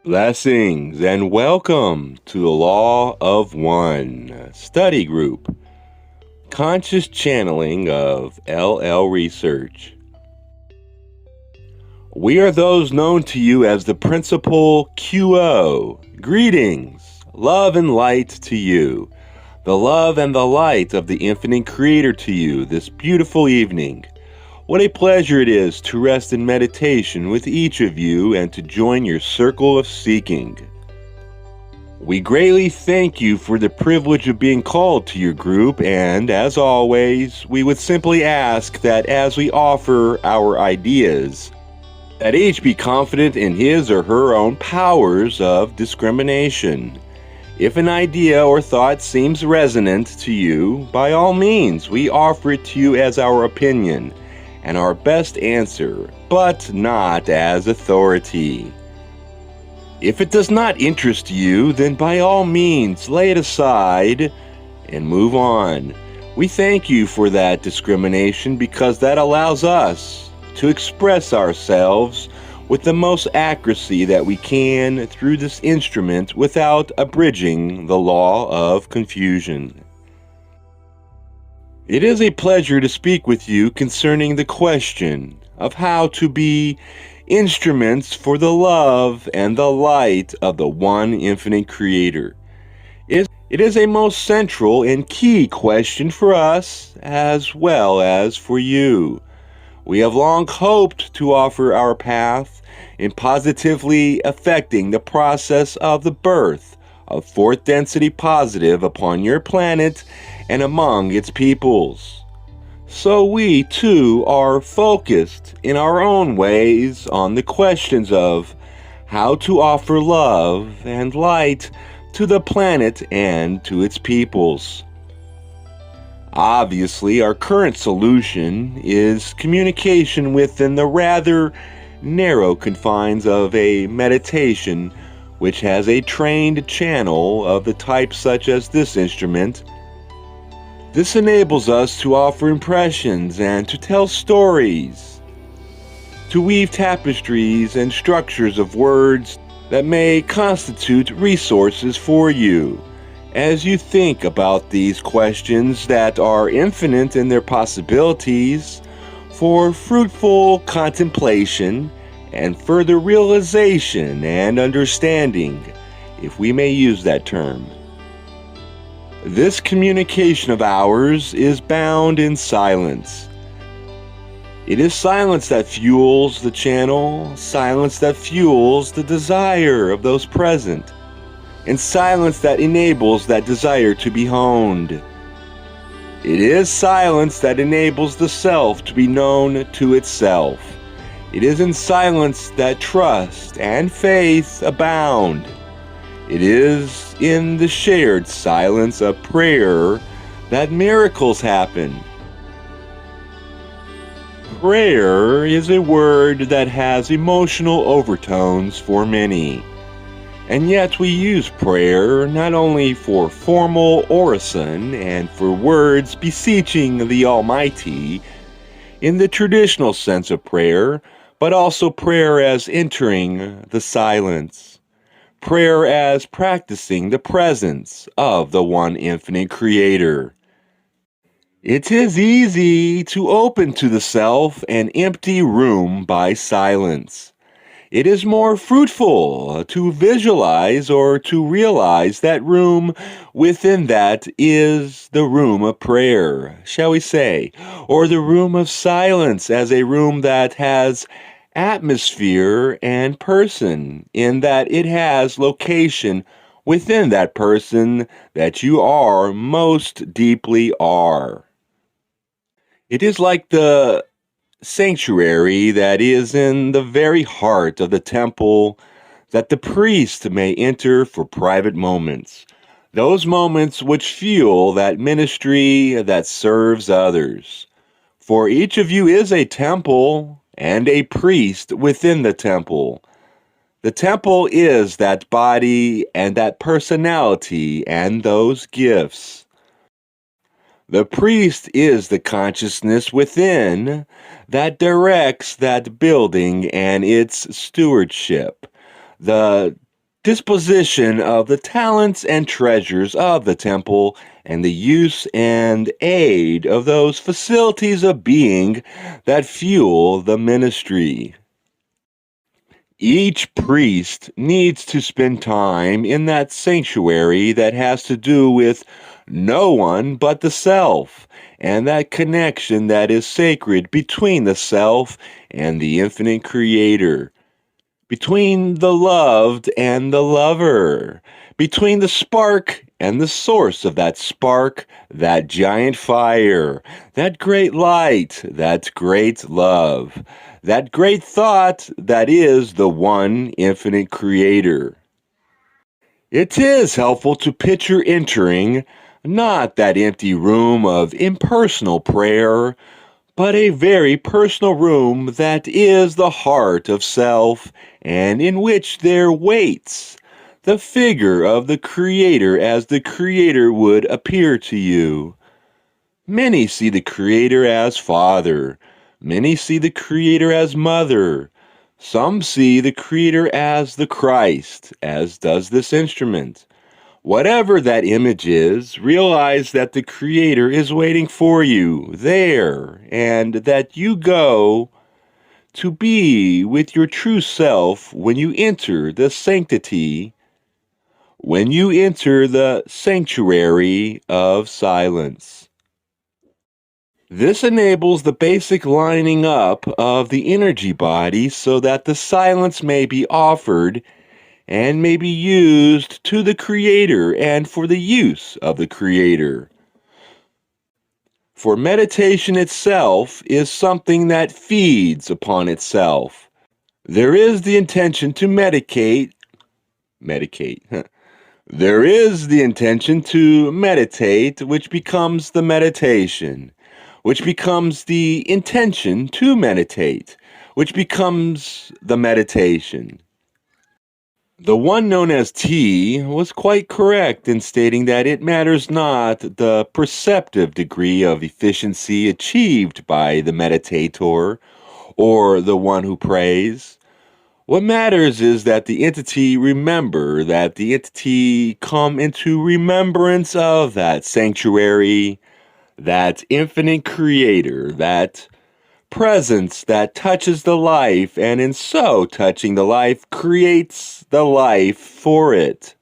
Blessings and welcome to the Law of One study group, conscious channeling of LL Research. We are those known to you as the Principal QO. Greetings, love and light to you, the love and the light of the infinite Creator to you this beautiful evening. What a pleasure it is to rest in meditation with each of you and to join your circle of seeking. We greatly thank you for the privilege of being called to your group, and as always, we would simply ask that as we offer our ideas, that each be confident in his or her own powers of discrimination. If an idea or thought seems resonant to you, by all means, we offer it to you as our opinion and our best answer, but not as authority. If it does not interest you, then by all means lay it aside and move on. We thank you for that discrimination because that allows us to express ourselves with the most accuracy that we can through this instrument without abridging the law of confusion. It is a pleasure to speak with you concerning the question of how to be instruments for the love and the light of the one infinite Creator. It is a most central and key question for us as well as for you. We have long hoped to offer our path in positively affecting the process of the birth of fourth density positive upon your planet and among its peoples. So we too are focused in our own ways on the questions of how to offer love and light to the planet and to its peoples. Obviously, our current solution is communication within the rather narrow confines of a meditation which has a trained channel of the type such as this instrument. This enables us to offer impressions and to tell stories, to weave tapestries and structures of words that may constitute resources for you as you think about these questions that are infinite in their possibilities for fruitful contemplation and further realization and understanding, if we may use that term. This communication of ours is bound in silence. It is silence that fuels the channel, silence that fuels the desire of those present, and silence that enables that desire to be honed. It is silence that enables the self to be known to itself. It is in silence that trust and faith abound. It is in the shared silence of prayer that miracles happen. Prayer is a word that has emotional overtones for many. And yet we use prayer not only for formal orison and for words beseeching the Almighty in the traditional sense of prayer, but also prayer as entering the silence. Prayer as practicing the presence of the one infinite Creator. It is easy to open to the self an empty room by silence. It is more fruitful to visualize or to realize that room within that is the room of prayer, shall we say, or the room of silence as a room that has atmosphere and person, in that it has location within that person that you are most deeply are. It is like the sanctuary that is in the very heart of the temple that the priest may enter for private moments, those moments which fuel that ministry that serves others. For each of you is a temple and a priest within the temple. The temple is that body and that personality and those gifts. The priest is the consciousness within that directs that building and its stewardship. The disposition of the talents and treasures of the temple, and the use and aid of those facilities of being that fuel the ministry. Each priest needs to spend time in that sanctuary that has to do with no one but the self, and that connection that is sacred between the self and the infinite creator, between the loved and the lover, between the spark and the source of that spark, that giant fire, that great light, that great love, that great thought that is the one infinite creator. It is helpful to picture entering not that empty room of impersonal prayer, but a very personal room that is the heart of self, and in which there waits the figure of the Creator as the Creator would appear to you. Many see the Creator as Father. Many see the Creator as Mother. Some see the Creator as the Christ, as does this instrument. Whatever that image is, realize that the Creator is waiting for you there, and that you go to be with your true self when you enter the sanctity, when you enter the sanctuary of silence. This enables the basic lining up of the energy body so that the silence may be offered and may be used to the Creator and for the use of the Creator. For meditation itself is something that feeds upon itself. There is the intention to medicate. There is the intention to meditate, which becomes the meditation, which becomes the intention to meditate, which becomes the meditation. The one known as T was quite correct in stating that it matters not the perceptive degree of efficiency achieved by the meditator or the one who prays. What matters is that the entity remember, that the entity come into remembrance of that sanctuary, that infinite creator, that presence that touches the life, and in so touching the life, creates the life for it.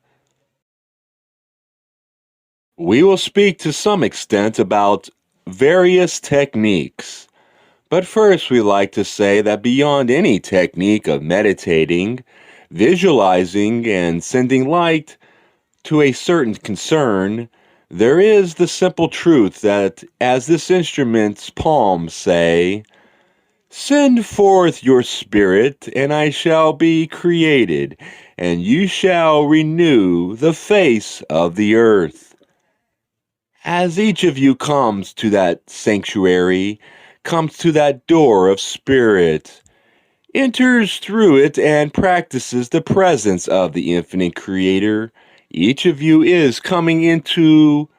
We will speak to some extent about various techniques, but first we like to say that beyond any technique of meditating, visualizing, and sending light to a certain concern, there is the simple truth that, as this instrument's palms say, "Send forth your spirit, and I shall be created, and you shall renew the face of the earth." As each of you comes to that sanctuary, comes to that door of spirit, enters through it and practices the presence of the infinite creator, each of you is coming into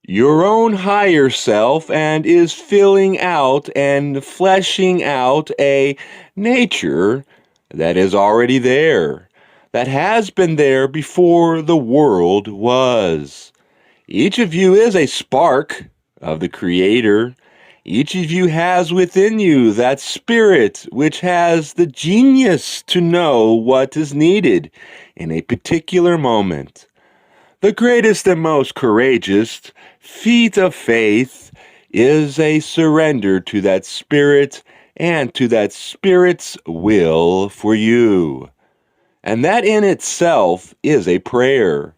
your own higher self and is filling out and fleshing out a nature that is already there, that has been there before the world was. Each of you is a spark of the Creator. Each of you has within you that spirit which has the genius to know what is needed in a particular moment. The greatest and most courageous feat of faith is a surrender to that spirit and to that spirit's will for you. And that in itself is a prayer.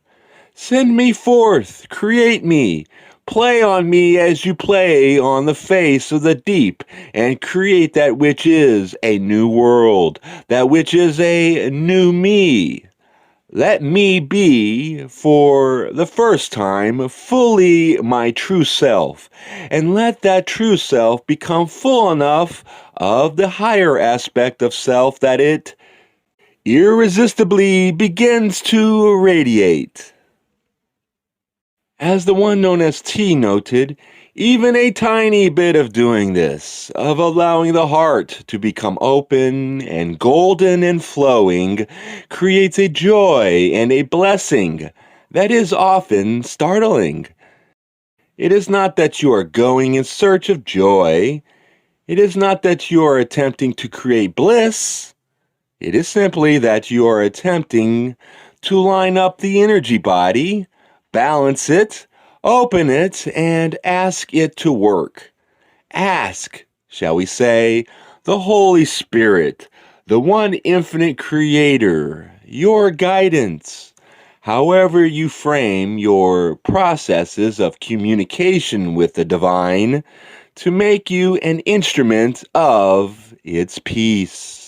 Send me forth, create me, play on me as you play on the face of the deep, and create that which is a new world, that which is a new me. Let me be, for the first time, fully my true self, and let that true self become full enough of the higher aspect of self that it irresistibly begins to radiate. As the one known as T noted, Even a tiny bit of doing this, of allowing the heart to become open and golden and flowing, creates a joy and a blessing that is often startling. It is not that you are going in search of joy. It is not that you are attempting to create bliss. It is simply that you are attempting to line up the energy body, balance it, open it, and ask it to work. Ask, shall we say, the Holy Spirit, the one infinite creator, your guidance. However you frame your processes of communication with the divine to make you an instrument of its peace.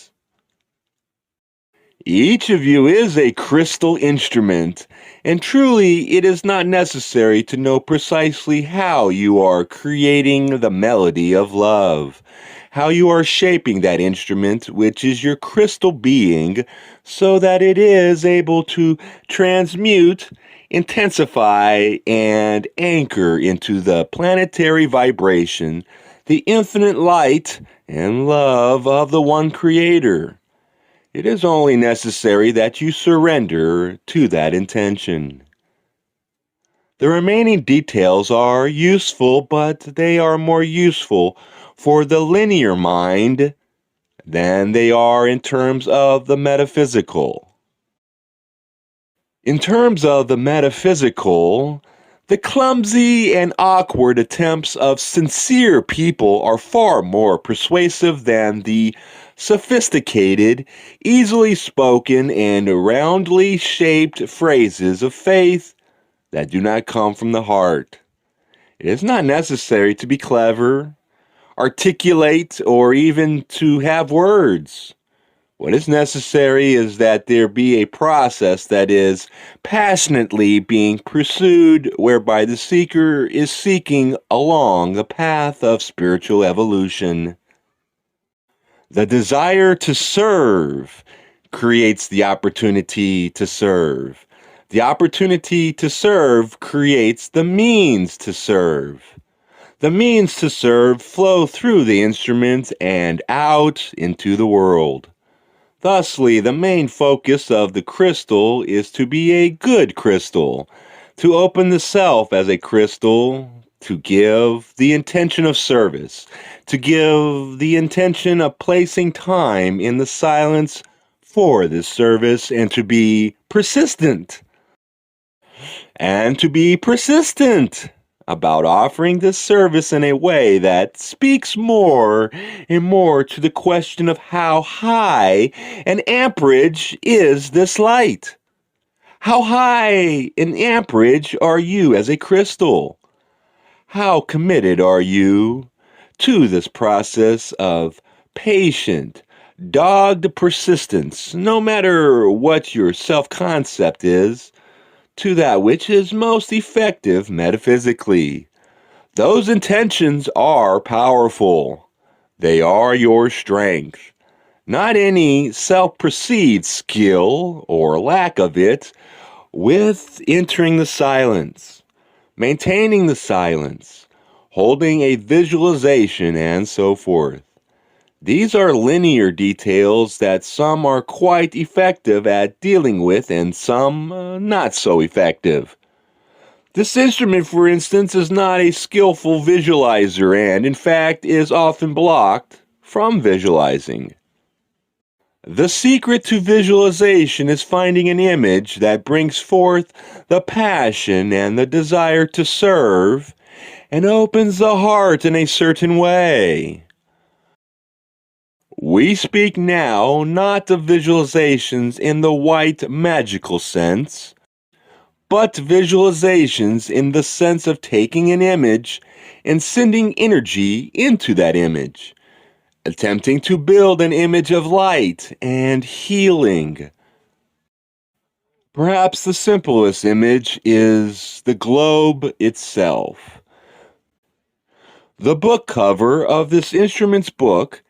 Each of you is a crystal instrument, and truly it is not necessary to know precisely how you are creating the melody of love, how you are shaping that instrument, which is your crystal being, so that it is able to transmute, intensify, and anchor into the planetary vibration, the infinite light and love of the one Creator. It is only necessary that you surrender to that intention. The remaining details are useful, but they are more useful for the linear mind than they are in terms of the metaphysical. In terms of the metaphysical, the clumsy and awkward attempts of sincere people are far more persuasive than the sophisticated, easily spoken, and roundly shaped phrases of faith that do not come from the heart. It is not necessary to be clever, articulate, or even to have words. What is necessary is that there be a process that is passionately being pursued, whereby the seeker is seeking along the path of spiritual evolution. The desire to serve creates the opportunity to serve. The opportunity to serve creates the means to serve. The means to serve flow through the instrument and out into the world. Thusly, the main focus of the crystal is to be a good crystal, to open the self as a crystal, to give the intention of service, to give the intention of placing time in the silence for this service, and to be persistent. And to be persistent about offering this service in a way that speaks more and more to the question of how high an amperage is this light. How high an amperage are you as a crystal? How committed are you to this process of patient, dogged persistence, no matter what your self-concept is, to that which is most effective metaphysically? Those intentions are powerful. They are your strength, not any self-perceived skill or lack of it with entering the silence, maintaining the silence, holding a visualization, and so forth. These are linear details that some are quite effective at dealing with and some not so effective. This instrument, for instance, is not a skillful visualizer and, in fact, is often blocked from visualizing. The secret to visualization is finding an image that brings forth the passion and the desire to serve and opens the heart in a certain way. We speak now not of visualizations in the white magical sense, but visualizations in the sense of taking an image and sending energy into that image, attempting to build an image of light and healing. Perhaps the simplest image is the globe itself. The book cover of this instrument's book,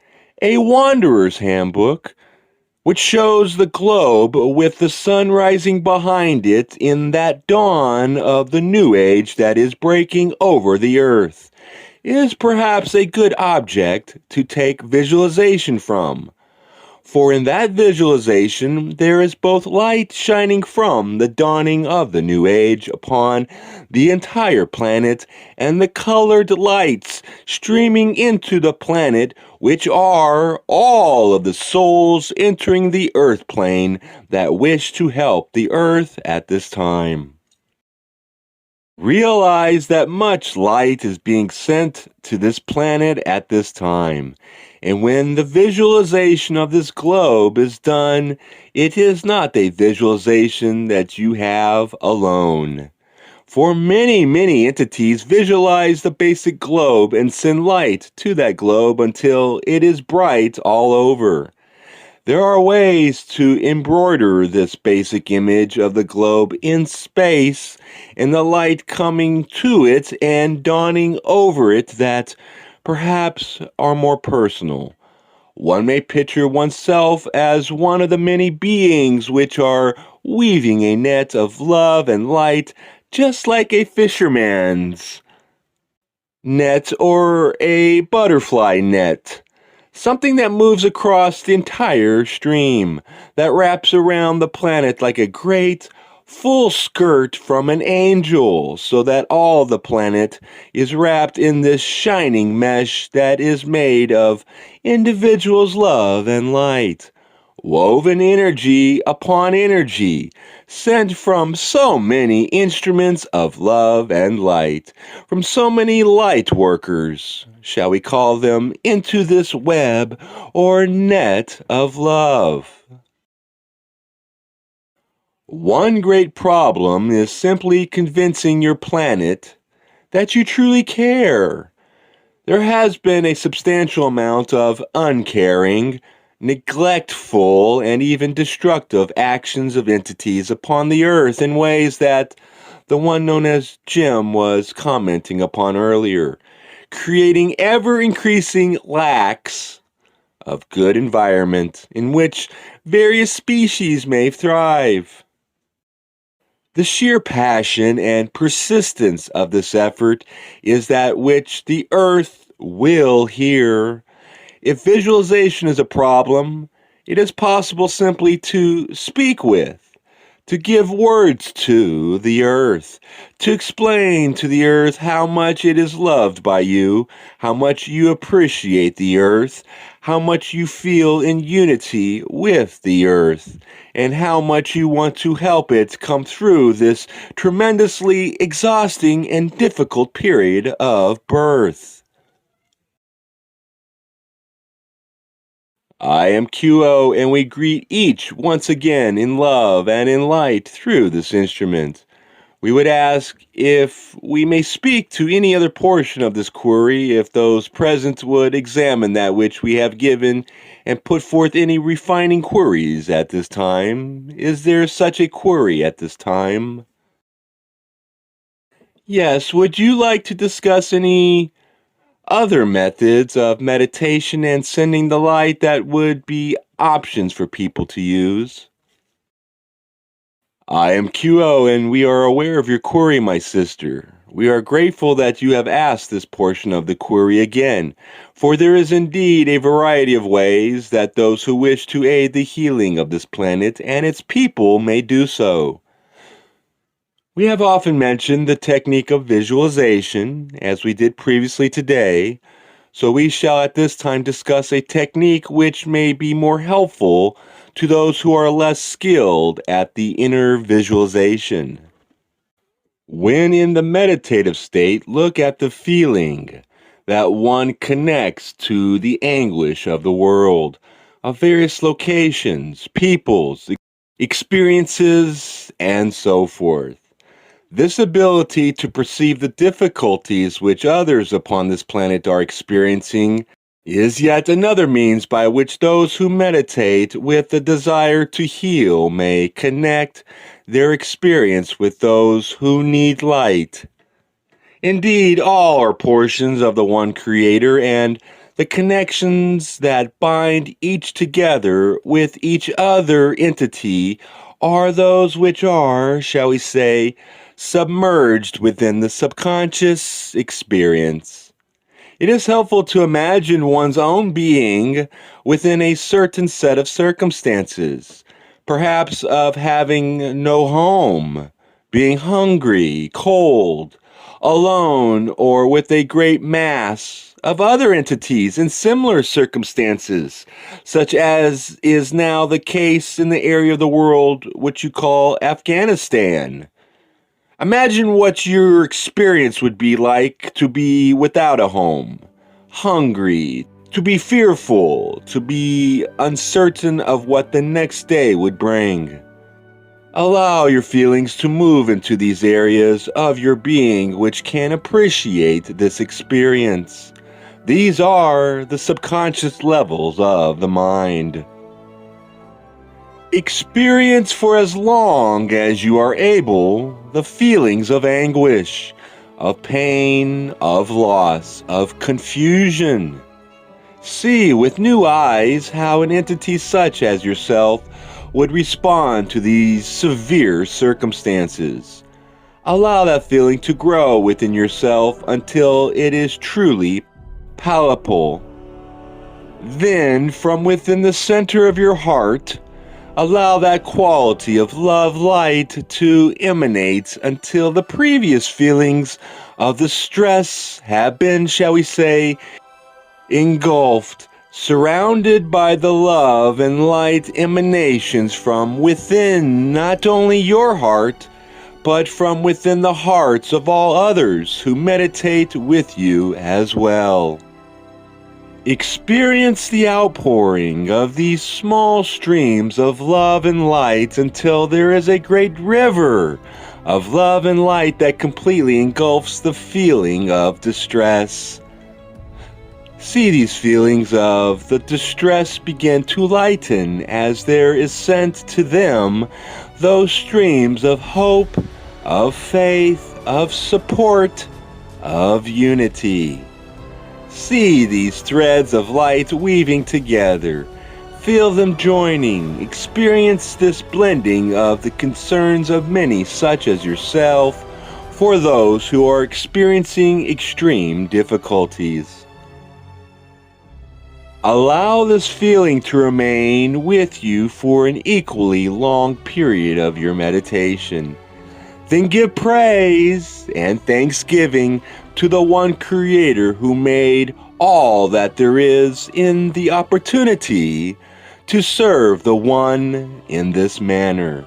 A Wanderers Handbook, which shows the globe with the sun rising behind it in that dawn of the new age that is breaking over the earth, is perhaps a good object to take visualization from. For in that visualization there is both light shining from the dawning of the new age upon the entire planet, and the colored lights streaming into the planet, which are all of the souls entering the earth plane that wish to help the earth at this time. Realize that much light is being sent to this planet at this time. And when the visualization of this globe is done, it is not a visualization that you have alone. For many entities visualize the basic globe and send light to that globe until it is bright all over. There are ways to embroider this basic image of the globe in space and the light coming to it and dawning over it that perhaps are more personal. One may picture oneself as one of the many beings which are weaving a net of love and light, just like a fisherman's net or a butterfly net. Something that moves across the entire stream, that wraps around the planet like a great full skirt from an angel, so that all the planet is wrapped in this shining mesh that is made of individuals' love and light. Woven energy upon energy, sent from so many instruments of love and light, from so many light workers, shall we call them, into this web or net of love. One great problem is simply convincing your planet that you truly care. There has been a substantial amount of uncaring, neglectful, and even destructive actions of entities upon the earth in ways that the one known as Jim was commenting upon earlier, creating ever-increasing lacks of good environment in which various species may thrive. The sheer passion and persistence of this effort is that which the earth will hear. If visualization is a problem, it is possible simply to speak with, to give words to the earth, to explain to the earth how much it is loved by you, how much you appreciate the earth, how much you feel in unity with the earth, and how much you want to help it come through this tremendously exhausting and difficult period of birth. I am QO, and we greet each once again in love and in light through this instrument. We would ask if we may speak to any other portion of this query, if those present would examine that which we have given and put forth any refining queries at this time. Is there such a query at this time? Yes, would you like to discuss any other methods of meditation and sending the light that would be options for people to use? I am QO, and we are aware of your query, my sister. We are grateful that you have asked this portion of the query again, for there is indeed a variety of ways that those who wish to aid the healing of this planet and its people may do so. We have often mentioned the technique of visualization, as we did previously today, so we shall at this time discuss a technique which may be more helpful to those who are less skilled at the inner visualization. When in the meditative state, look at the feeling that one connects to the anguish of the world, of various locations, peoples, experiences, and so forth. This ability to perceive the difficulties which others upon this planet are experiencing is yet another means by which those who meditate with the desire to heal may connect their experience with those who need light. Indeed, all are portions of the one Creator, and The connections that bind each together with each other entity are those which are, shall we say, submerged within the subconscious experience. It is helpful to imagine one's own being within a certain set of circumstances, perhaps of having no home, being hungry, cold, alone, or with a great mass of other entities in similar circumstances, such as is now the case in the area of the world which you call Afghanistan. Imagine what your experience would be like to be without a home, hungry, to be fearful, to be uncertain of what the next day would bring. Allow your feelings to move into these areas of your being which can appreciate this experience. These are the subconscious levels of the mind. Experience for as long as you are able the feelings of anguish, of pain, of loss, of confusion. See with new eyes how an entity such as yourself would respond to these severe circumstances. Allow that feeling to grow within yourself until it is truly palpable. Then, from within the center of your heart, allow that quality of love light to emanate until the previous feelings of the stress have been, shall we say, engulfed, surrounded by the love and light emanations from within not only your heart, but from within the hearts of all others who meditate with you as well. Experience the outpouring of these small streams of love and light until there is a great river of love and light that completely engulfs the feeling of distress. See these feelings of the distress begin to lighten as there is sent to them those streams of hope, of faith, of support, of unity. See these threads of light weaving together. Feel them joining. Experience this blending of the concerns of many such as yourself for those who are experiencing extreme difficulties. Allow this feeling to remain with you for an equally long period of your meditation. Then give praise and thanksgiving to the one Creator who made all that there is in the opportunity to serve the one in this manner.